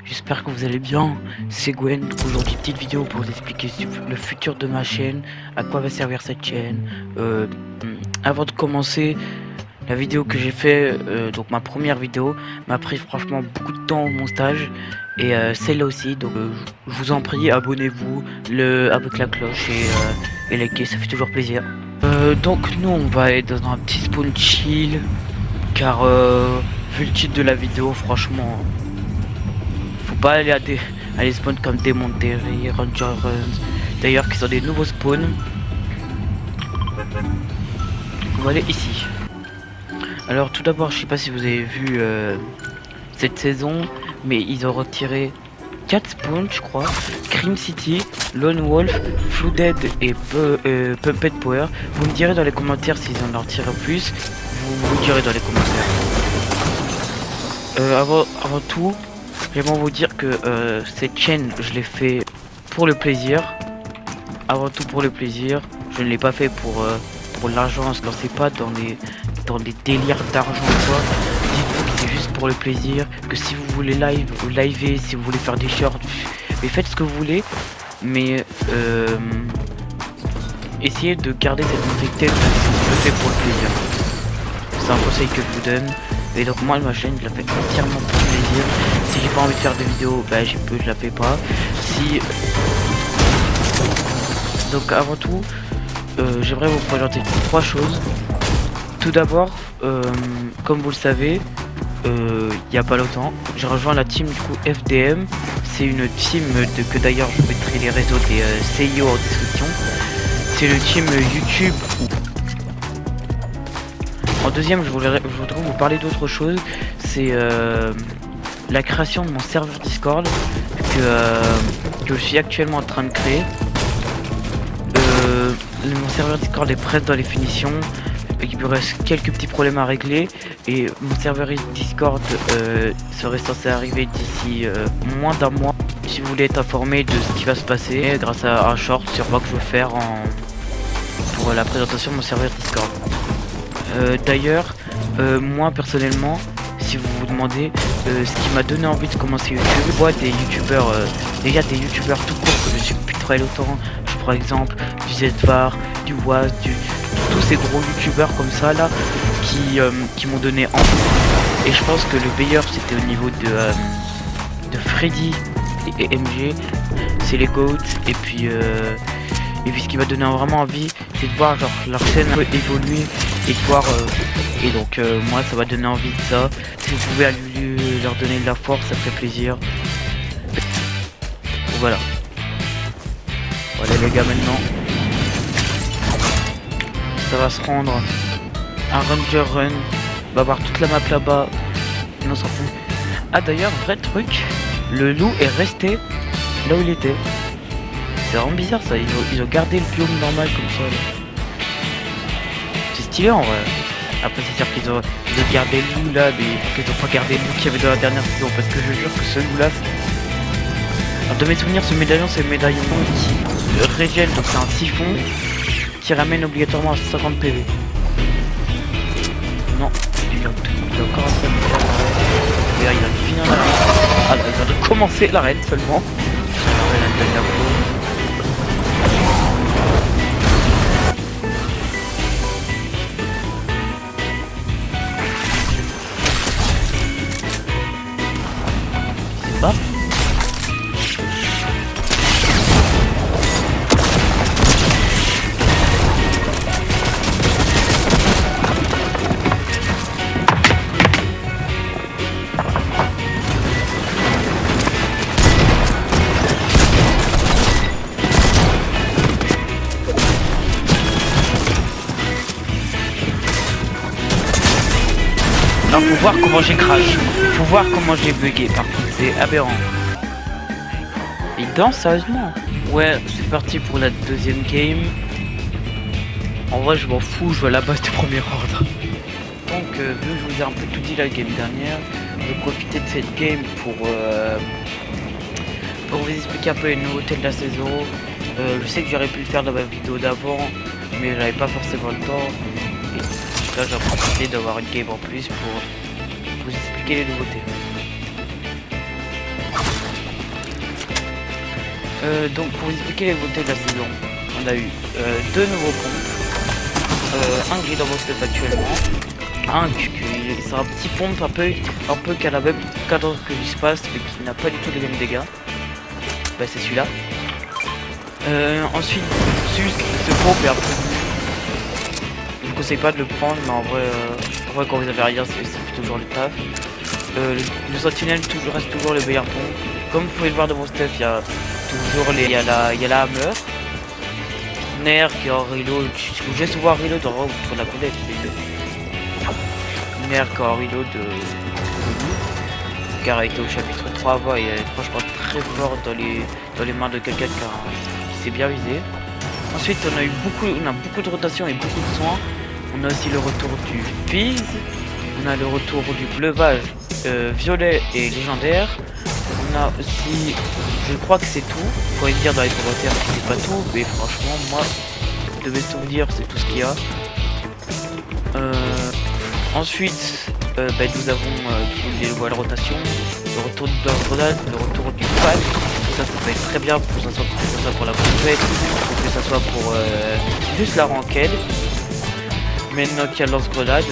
j'espère que vous allez bien, c'est Gwen. Aujourd'hui petite vidéo pour vous expliquer le futur de ma chaîne, à quoi va servir cette chaîne. Avant de commencer, la vidéo que j'ai fait, donc ma première vidéo, m'a pris franchement beaucoup de temps mon stage. Et celle-là aussi, donc je vous en prie, abonnez-vous avec la cloche et likez, ça fait toujours plaisir. Donc nous on va être dans un petit spawn chill, car vu le titre de la vidéo, franchement... Faut pas aller à des spawns comme Demon Terry, Ranger Runs. D'ailleurs, qui sont des nouveaux spawns. On va aller ici. Alors, tout d'abord, je sais pas si vous avez vu cette saison, mais ils ont retiré 4 spawns, je crois. Cream City, Lone Wolf, Flooded et Puppet Power. Vous me direz dans les commentaires s'ils en retiré plus. Vous me direz dans les commentaires. Avant tout, j'aimerais vous dire que cette chaîne, je l'ai fait pour le plaisir. Avant tout pour le plaisir. Je ne l'ai pas fait pour l'argent. Ne se lancez pas dans des délires d'argent quoi. Dites-vous que c'est juste pour le plaisir. Que si vous voulez liver, si vous voulez faire des shorts, mais faites ce que vous voulez. Mais essayez de garder cette mentalité de le fait pour le plaisir. C'est un conseil que je vous donne. Et donc moi ma chaîne je la fais entièrement pour le plaisir. Si j'ai pas envie de faire des vidéos, bah je la fais pas. Si donc avant tout, j'aimerais vous présenter 3 choses. Tout d'abord, comme vous le savez, il n'y a pas longtemps, j'ai rejoint la team du coup FDM. C'est une team que d'ailleurs je mettrai les réseaux des CIO en description. C'est une team YouTube. En deuxième, je voudrais vous parler d'autre chose. C'est la création de mon serveur Discord que je suis actuellement en train de créer. Mon serveur Discord est presque dans les finitions. Il me reste quelques petits problèmes à régler. Et mon serveur Discord serait censé arriver d'ici moins d'un mois. Si vous voulez être informé de ce qui va se passer, grâce à un short sur moi que je veux faire pour la présentation de mon serveur Discord. D'ailleurs, moi personnellement, si vous vous demandez ce qui m'a donné envie de commencer YouTube, moi des youtubeurs, déjà des youtubeurs tout court que je suis depuis très longtemps, par exemple du Zvar, du Was, tous ces gros youtubeurs comme ça là, qui m'ont donné envie. Et je pense que le meilleur c'était au niveau de Freddy et MG, c'est les GOAT. Et puis ce qui m'a donné vraiment envie, c'est de voir genre leur chaîne un peu évoluer et de voir et donc moi ça m'a donné envie de ça. Si vous pouvez leur donner de la force, ça ferait plaisir. Voilà. Voilà les gars, maintenant ça va se rendre un Ranger Run. On va voir toute la map là-bas. On s'en fout. Ah d'ailleurs, vrai truc, le loup est resté là où il était. C'est vraiment bizarre ça, ils ont gardé le biome normal comme ça là. C'est stylé en vrai. Après c'est sûr qu'ils ont gardé le loup là, mais qu'ils ont pas gardé le loup qu'il y avait dans la dernière saison. Parce que je jure que ce loup là, alors, de mes souvenirs, ce médaillon c'est le médaillon qui régène, donc c'est un siphon qui ramène obligatoirement à 50 PV. Non, il a encore un peu de faire l'arène. Et là il a fini en arène. Ah là il vient de commencer l'arène seulement. C'est pas. Alors faut voir comment j'ai crash, faut voir comment j'ai bugué par contre, c'est aberrant. Il danse sérieusement. Ouais, c'est parti pour la deuxième game. En vrai je m'en fous, je veux la base du premier ordre. Donc vu que je vous ai un peu tout dit la game dernière, je vais profiter de cette game pour vous expliquer un peu les nouveautés de la saison. Je sais que j'aurais pu le faire dans ma vidéo d'avant, mais j'avais pas forcément le temps. Et là j'ai profité d'avoir une game en plus pour vous expliquer les nouveautés. Donc pour vous expliquer les nouveautés de la saison, on a eu deux nouveaux pompes, un que j'ai dans mon stuff actuellement, un qui c'est un petit pompe un peu qui a la même cadence que l'espace mais qui n'a pas du tout les mêmes dégâts. Bah c'est celui-là. Ensuite, juste ce pompe est un peu... Je vous conseille pas de le prendre, mais en vrai quand vous avez rien c'est toujours le taf. Le sentinelle reste toujours le meilleur pompe. Comme vous pouvez le voir dans mon stuff, il y a toujours il y a la hammer. Nair qui est en reload, je vais souvent reload en pour la connaître. Nair qui est en reload car elle était au chapitre 3 avant et elle est franchement très fort dans les mains de quelqu'un qui s'est bien visé. Ensuite on a beaucoup de rotation et beaucoup de soins. On a aussi le retour du Fizz, on a le retour du bleuvage violet et légendaire. On a aussi, je crois que c'est tout. Vous pourrez me dire dans les commentaires si c'est pas tout, mais franchement moi de mes souvenirs c'est tout ce qu'il y a. Ensuite nous avons les nouvelles rotations, le retour de Grenade, le retour du Pan. Ça peut être très bien pour que ça soit pour la compète ou que ça soit pour juste la ranked. Maintenant qu'il y a le lance-grenade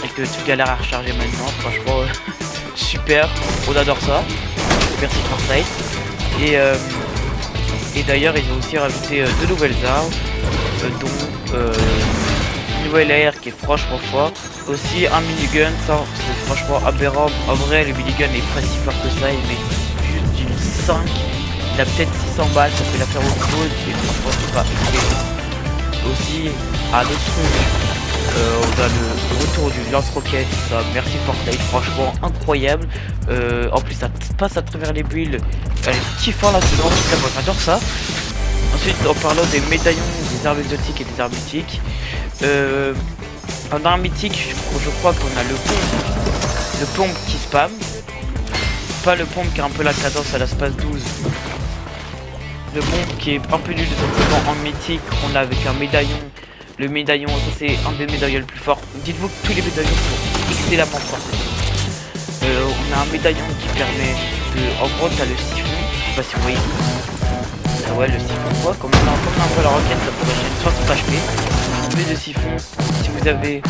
et que tu galères à recharger maintenant, franchement super, on adore ça. Merci Fortnite. Et d'ailleurs ils ont aussi rajouté deux nouvelles armes, dont une nouvelle AR qui est franchement fort. Aussi un minigun, ça c'est franchement aberrant. En vrai le minigun est pas si fort que ça, il met juste d'une 5. Il a peut-être 600 balles, ça fait l'affaire autre chose et franchement c'est pas excellent. Aussi un autre truc. On a le retour du lance-roquette, ça merci Fortnite, franchement incroyable. En plus ça passe à travers les builds, elle est kiffant la saison, j'adore ça. Ensuite en parlant des médaillons, des armes exotiques et des armes mythiques, en arme mythique je crois qu'on a le pompe qui spam, pas le pompe qui a un peu la cadence à la space 12. Le pompe qui est un peu nul de cette en mythique, on a avec un médaillon. Le médaillon, ça c'est un des médaillons les plus forts. Dites-vous que tous les médaillons sont excellemment forts. On a un médaillon qui permet de... En gros, t'as le siphon. Je sais pas si vous voyez. Ouais, le siphon, quoi. Comme on a un peu la roquette, ça pourrait gêner 60 HP. Plus de siphon, si vous avez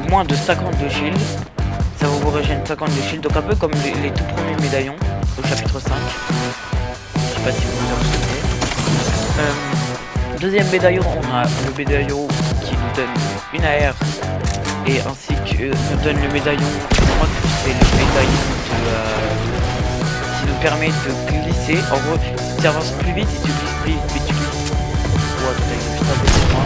moins de 50 de shield, ça vous régène 50 de shield. Donc un peu comme les tout premiers médaillons au chapitre 5. Je sais pas si vous vous en souvenez. Deuxième médaillon, on a le médaillon qui nous donne une AR et ainsi que nous donne le médaillon, je crois que c'est le médaillon qui nous permet de glisser. En gros, tu avances plus vite et tu glisses plus vite, mais tu glisses. Ouais, juste un peu plus loin.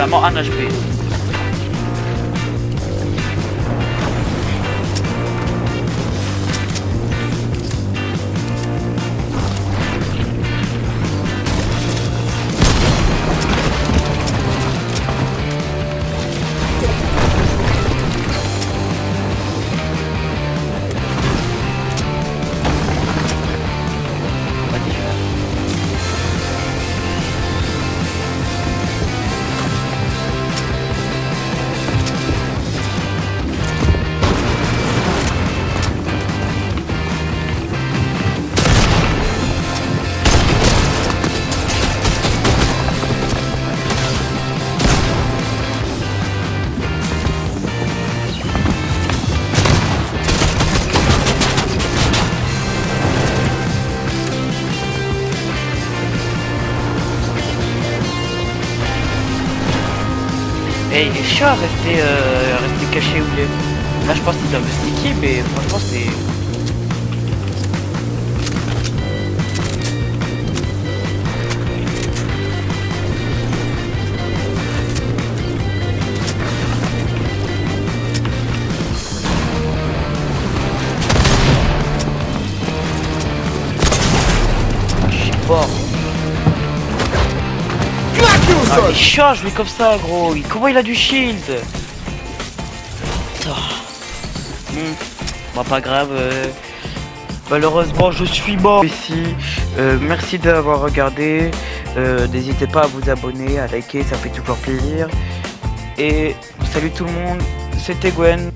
littéralement un HP. Et il est chiant à rester caché où il est. Là je pense qu'il est un peu sneaky, mais franchement c'est... Je suis fort. Ah, il est chiant, je vais comme ça gros. Comment il a du shield? Bon, pas grave. Malheureusement, je suis mort ici. Merci d'avoir regardé. N'hésitez pas à vous abonner, à liker, ça fait toujours plaisir. Et salut tout le monde, c'était Gwen.